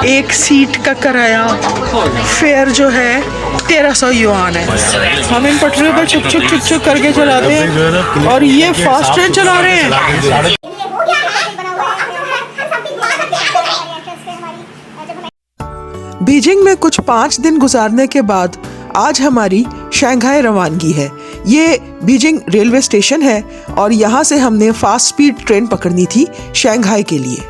एक सीट का किराया फेयर जो है 1300 युआन है। हम इन पटरियों पर छुक छुक छुक छुक करके चलाते हैं और ये फास्ट ट्रेन चला रहे हैं। बीजिंग में कुछ 5 दिन गुजारने के बाद आज हमारी शंघाई रवानगी है। ये बीजिंग रेलवे स्टेशन है और यहाँ से हमने फास्ट स्पीड ट्रेन पकड़नी थी शंघाई के लिए।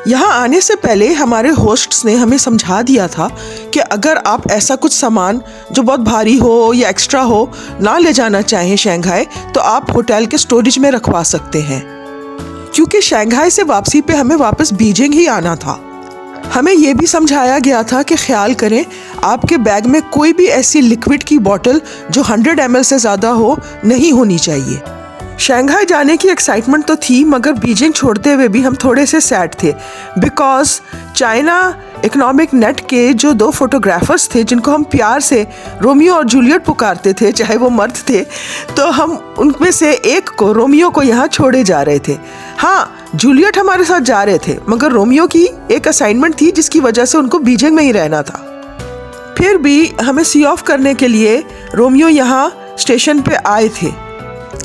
यहाँ आने से पहले हमारे होस्ट्स ने हमें समझा दिया था कि अगर आप ऐसा कुछ सामान जो बहुत भारी हो या एक्स्ट्रा हो ना ले जाना चाहें शंघाई, तो आप होटल के स्टोरेज में रखवा सकते हैं, क्योंकि शंघाई से वापसी पे हमें वापस बीजिंग ही आना था। हमें ये भी समझाया गया था कि ख्याल करें आपके बैग में कोई भी ऐसी लिक्विड की बोतल जो 100 ml से ज़्यादा हो नहीं होनी चाहिए। शंघाई जाने की एक्साइटमेंट तो थी, मगर बीजिंग छोड़ते हुए भी हम थोड़े से सैड थे, बिकॉज चाइना इकोनॉमिक नेट के जो 2 फोटोग्राफर्स थे जिनको हम प्यार से रोमियो और जूलियट पुकारते थे, चाहे वो मर्द थे, तो हम उनमें से एक को, रोमियो को, यहाँ छोड़े जा रहे थे। हाँ, जूलियट हमारे साथ जा रहे थे, मगर रोमियो की एक असाइनमेंट थी जिसकी वजह से उनको बीजिंग में ही रहना था। फिर भी हमें सी ऑफ करने के लिए रोमियो यहाँ स्टेशन पे आए थे।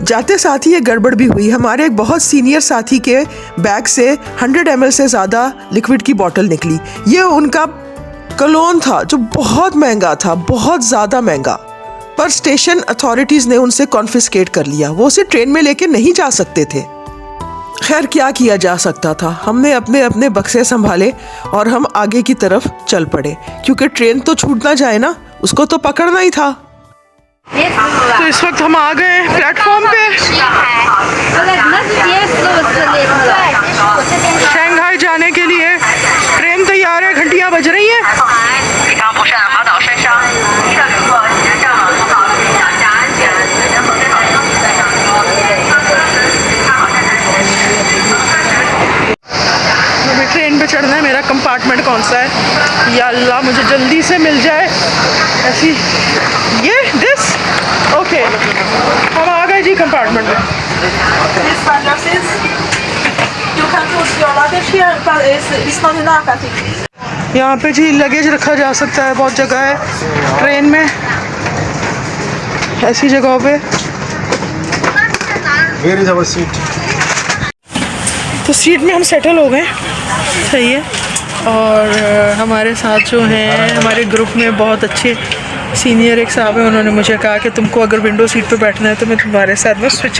जाते साथ ही ये गड़बड़ भी हुई। हमारे एक बहुत सीनियर साथी के बैग से 100 ml से ज़्यादा लिक्विड की बोतल निकली। ये उनका कलोन था जो बहुत महंगा था, बहुत ज़्यादा महंगा, पर स्टेशन अथॉरिटीज़ ने उनसे कॉन्फिस्केट कर लिया। वो उसे ट्रेन में लेके नहीं जा सकते थे। खैर, क्या किया जा सकता था। हमने अपने अपने बक्से संभाले और हम आगे की तरफ चल पड़े, क्योंकि ट्रेन तो छूट ना जाए ना, उसको तो पकड़ना ही था। तो इस वक्त हम आ गए प्लेटफॉर्म पे। शंघाई जाने के लिए ट्रेन तैयार है, घंटियां बज रही हैं। हमें ट्रेन पे चढ़ना है। मेरा कंपार्टमेंट कौन सा है? या अल्लाह, मुझे जल्दी से मिल जाए ऐसी। ये दिस ओके, हम आ गए जी कंपार्टमेंट में। यहाँ पे जी लगेज रखा जा सकता है, बहुत जगह है ट्रेन में, ऐसी जगहों पे। Where is our seat? तो सीट में हम सेटल हो गए, सही है। और हमारे साथ जो हैं, हमारे ग्रुप में बहुत अच्छे सीनियर एक साहब हैं, उन्होंने मुझे कहा कि तुमको अगर विंडो सीट पे बैठना है तो मैं तुम्हारे साथ में स्विच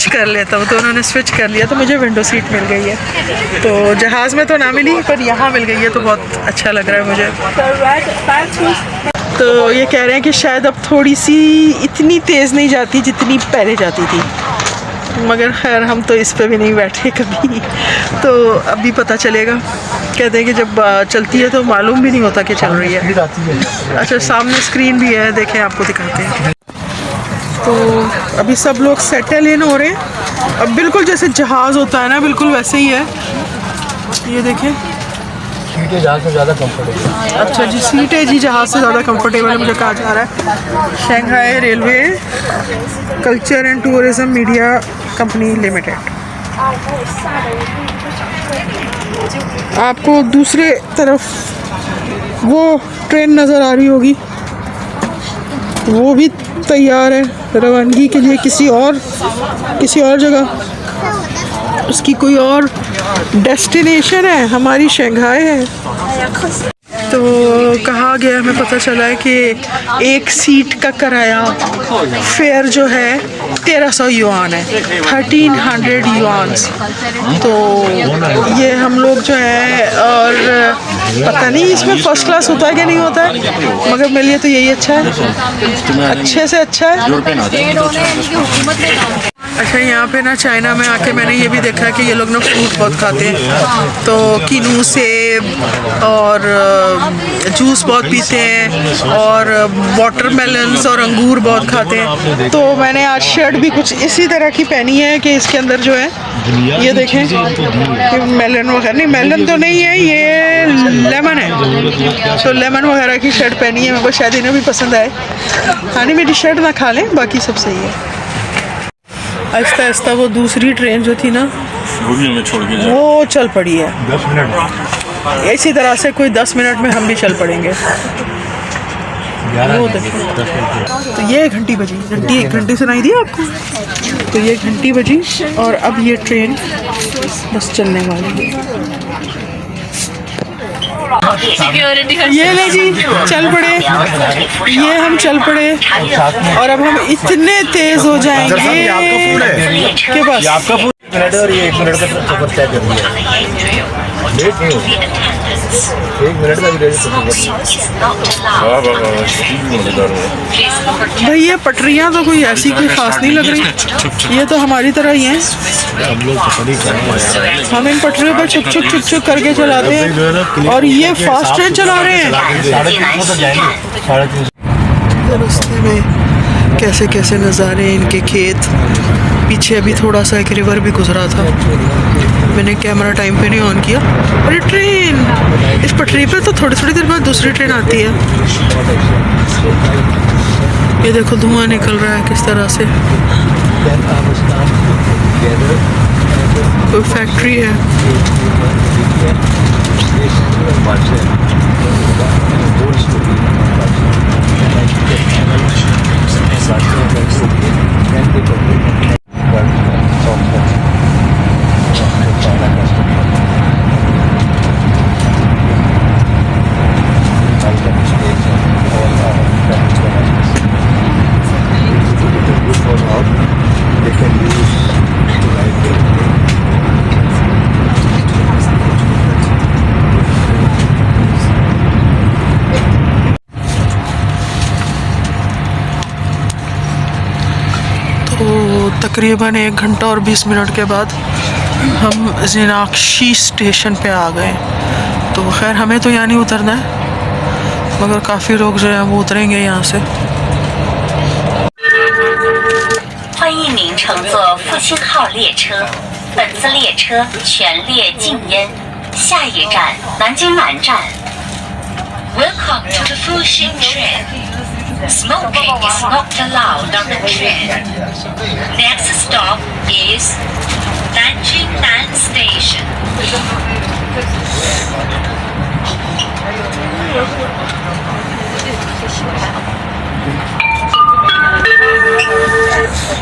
कर लेता हूँ। तो उन्होंने स्विच कर लिया, तो मुझे विंडो सीट मिल गई है। तो जहाज़ में तो ना मिली, पर यहाँ मिल गई है, तो बहुत अच्छा लग रहा है मुझे। तो ये कह रहे हैं कि शायद अब थोड़ी सी इतनी तेज़ नहीं जाती जितनी पहले जाती थी, मगर खैर हम तो इस पे भी नहीं बैठे कभी, तो अभी पता चलेगा। कहते हैं कि जब चलती है तो मालूम भी नहीं होता कि चल रही है। अच्छा, सामने स्क्रीन भी है, देखें आपको दिखाते हैं। तो अभी सब लोग सेटल इन हो रहे हैं। अब बिल्कुल जैसे जहाज़ होता है ना, बिल्कुल वैसे ही है। ये देखें, सीटें जहाज़ से ज़्यादा कंफर्टेबल। अच्छा जी, सीटें जी जहाज़ से ज़्यादा कंफर्टेबल है, मुझे कहा जा रहा है। Shanghai railway culture and tourism media company limited. आपको दूसरे तरफ वो ट्रेन नज़र आ रही होगी, वो भी तैयार है रवानगी के लिए किसी और जगह। उसकी कोई और डेस्टिनेशन है, हमारी शंघाई है। तो कहा गया, हमें पता चला है कि एक सीट का किराया फेयर जो है 1300 युआन है, 1300 युआन्स। तो ये हम लोग जो है, और पता नहीं इसमें फर्स्ट क्लास होता है कि नहीं होता है, मगर मेरे लिए तो यही अच्छा है, अच्छे से अच्छा है। अच्छा, यहाँ पे ना चाइना में आके मैंने ये भी देखा है कि ये लोग ना फ्रूट बहुत खाते हैं। तो किनू, सेब और जूस बहुत पीते हैं, और वाटरमेलन्स और अंगूर बहुत खाते हैं। तो मैंने आज शर्ट भी कुछ इसी तरह की पहनी है कि इसके अंदर जो है, ये देखें, मेलन वगैरह नहीं, मेलन तो नहीं है, ये लेमन है। तो लेमन वगैरह की शर्ट पहनी है, मेरे को शायद इन्हें भी पसंद आए। खाने में टी शर्ट ना खा लें, बाकी सब सही है। आहिस्ता आहिस्ता वो दूसरी ट्रेन जो थी ना, वो भी हमें छोड़ के वो चल पड़ी है। 10 मिनट इसी तरह से कोई 10 मिनट में हम भी चल पड़ेंगे। वो देखो, तो ये घंटी बजी, एक घंटी सुनाई दी आपको? तो ये घंटी बजी और अब ये ट्रेन बस चलने वाली है। ये ले जी, चल पड़े, ये हम चल पड़े और अब हम इतने तेज हो जाएंगे कि बस। आपका फूड मिनट और ये 1 मिनट का सफर तय कर दिया, लेट नहीं हो, 1 मिनट का भी भाई ये पटरियाँ तो कोई ऐसी कोई खास नहीं लग रही, ये तो हमारी तरह ही हैं। हम इन पटरियों पर छुक छुक छुक छुक करके चलाते हैं और ये फास्ट ट्रेन चला रहे हैं। रास्ते में कैसे कैसे नज़ारे, इनके खेत, पीछे अभी थोड़ा सा एक रिवर भी गुजरा था, मैंने कैमरा टाइम पे नहीं ऑन किया। और ये ट्रेन, इस पटरी पे तो थोड़ी थोड़ी देर बाद दूसरी ट्रेन आती है। ये देखो धुआं निकल रहा है किस तरह से, कोई फैक्ट्री है। तकरीबन 1 घंटा और 20 मिनट के बाद हम मीनाक्षी स्टेशन पे आ गए। तो खैर हमें तो यहाँ नहीं उतरना है, मगर काफ़ी लोग जो है वो उतरेंगे यहाँ से। 欢迎您乘坐复兴号列车，本次列车全列禁烟，下一站南京南站。Welcome to the Fuxing train. Smoking is not allowed on the train. Next stop is Nanjing Nan Station.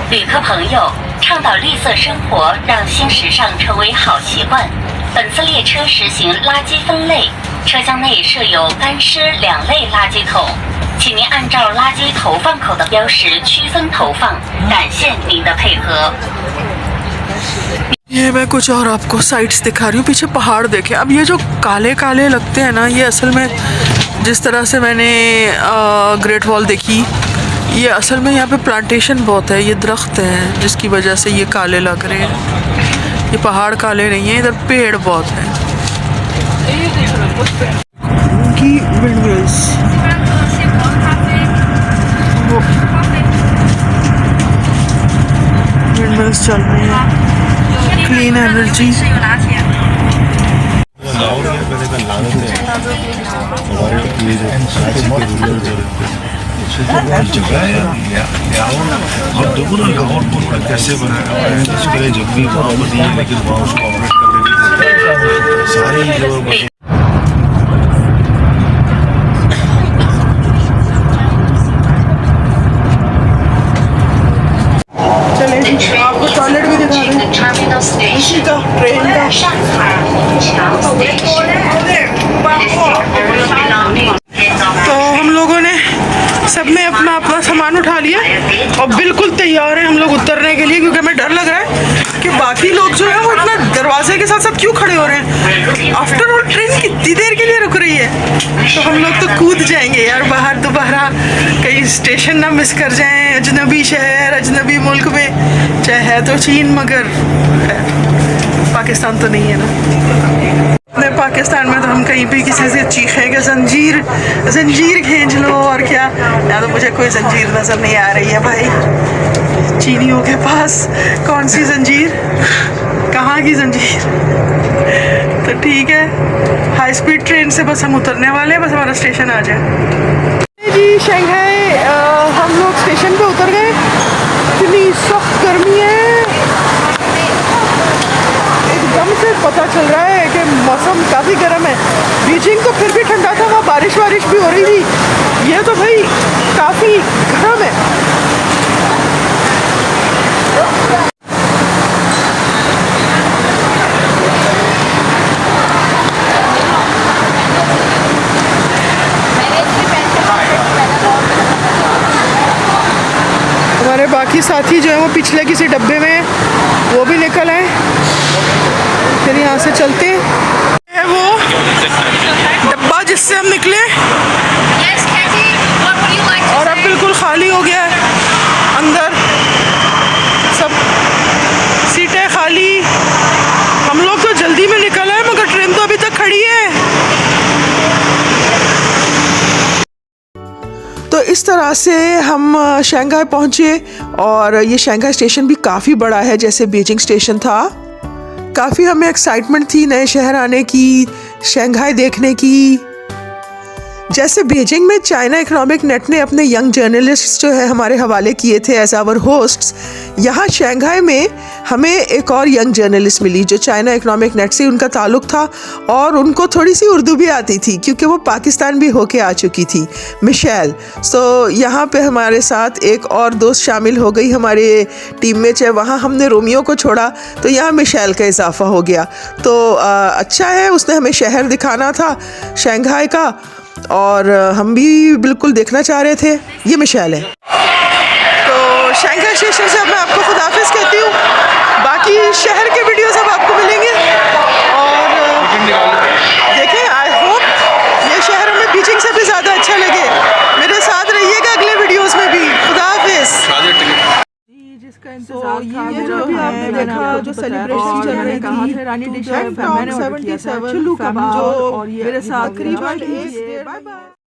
旅客朋友，倡导绿色生活，让新时尚成为好习惯。本次列车实行垃圾分类，车厢内设有干湿2类垃圾桶，请您按照垃圾投放口的标识区分投放。感谢您的配合。 ये मैं कुछ और आपको साइट्स दिखा रही हूँ। पीछे पहाड़ देखे, अब ये जो काले काले लगते हैं ना, ये असल में जिस तरह से मैंने ग्रेट वॉल देखी, ये असल में यहाँ पे प्लांटेशन बहुत है, ये दरख्त हैं जिसकी वजह से ये काले लग रहे हैं। ये पहाड़ काले नहीं हैं, इधर पेड़ बहुत हैं। उनकी विंडमिल्स, विंडमिल्स चल रही हैं, क्लीन एनर्जी। जगह है और देखो ना लाहौर को कैसे बनाया हुआ है, इसके लिए जब भी वहाँ पर नहीं है, लेकिन वहाँ उसको ऑपरेट करने की सारी जो आपको टॉयलेट भी दिखा दें इसी का ट्रेन का। तो हम लोगों ने सब में अपना अपना सामान उठा लिया और बिल्कुल तैयार हैं हम लोग उतरने के लिए, क्योंकि हमें डर लग रहा है कि बाकी लोग जो है वो इतना दरवाजे के साथ साथ क्यों खड़े हो रहे हैं। आफ्टर ऑल ट्रेन कितनी देर के लिए रुक रही है, तो हम लोग तो कूद जाएंगे यार बाहर, दोबारा कहीं स्टेशन ना मिस कर जाएं। अजनबी शहर, अजनबी मुल्क में, चाहे है तो चीन मगर पाकिस्तान तो नहीं है ना। अपने पाकिस्तान में तो हम कहीं भी किसी से चीखेंगे जंजीर जंजीर खींच लो और क्या, या तो मुझे कोई जंजीर नज़र नहीं आ रही है भाई। चीनियों के पास कौन सी जंजीर, कहाँ की जंजीर। तो ठीक है, हाई स्पीड ट्रेन से बस हम उतरने वाले हैं, बस हमारा स्टेशन आ जाए जी। शंघाई हम लोग स्टेशन पे उतर गए, इतनी सख्त गर्मी है, एकदम से पता चल रहा है कि मौसम काफ़ी गर्म है। बीजिंग तो फिर भी ठंडा था, वहाँ बारिश वारिश भी हो रही थी। ये तो भाई काफ़ी गर्म है। हमारे बाकी साथी जो है वो पिछले किसी डब्बे में वो भी निकल आए। फिर यहाँ से चलते हैं वो डब्बा जिससे हम निकले और अब बिल्कुल खाली हो गया है। अंदर सब सीटें खाली। हम लोग तो जल्दी में निकल आए मगर ट्रेन तो अभी तक खड़ी है। तो इस तरह से हम शंघाई पहुँचे और ये शंघाई स्टेशन भी काफ़ी बड़ा है जैसे बीजिंग स्टेशन था। काफ़ी हमें एक्साइटमेंट थी नए शहर आने की, शंघाई देखने की। जैसे बीजिंग में चाइना इकोनॉमिक नेट ने अपने यंग जर्नलिस्ट जो है हमारे हवाले किए थे एज आवर होस्ट्स, यहाँ शंघाई में हमें एक और यंग जर्नलिस्ट मिली जो चाइना इकोनॉमिक नेट से उनका ताल्लुक था और उनको थोड़ी सी उर्दू भी आती थी क्योंकि वो पाकिस्तान भी होके आ चुकी थी, मिशेल। सो यहाँ पे हमारे साथ एक और दोस्त शामिल हो गई हमारे टीम में। चाहे वहाँ हमने रोमियो को छोड़ा तो यहाँ मिशेल का इजाफा हो गया। तो अच्छा है, उसने हमें शहर दिखाना था शंघाई का और हम भी बिल्कुल देखना चाह रहे थे। ये मिशेल है। तो शंघाई स्टेशन से अब मैं आपको खुदाफिज कहती हूँ। बाकी शहर के वीडियोस अब आपको मिलेंगे और देखें, आई होप ये शहर हमें बीजिंग से भी ज़्यादा अच्छा लगे। मेरे साथ रहिएगा अगले वीडियोस में भी। खुदाफिज। तो ये जो भी आपने देखा जो सेलिब्रेशन चल रही थी रानी डिश 77 जो मेरे साथ करीबन। Bye bye.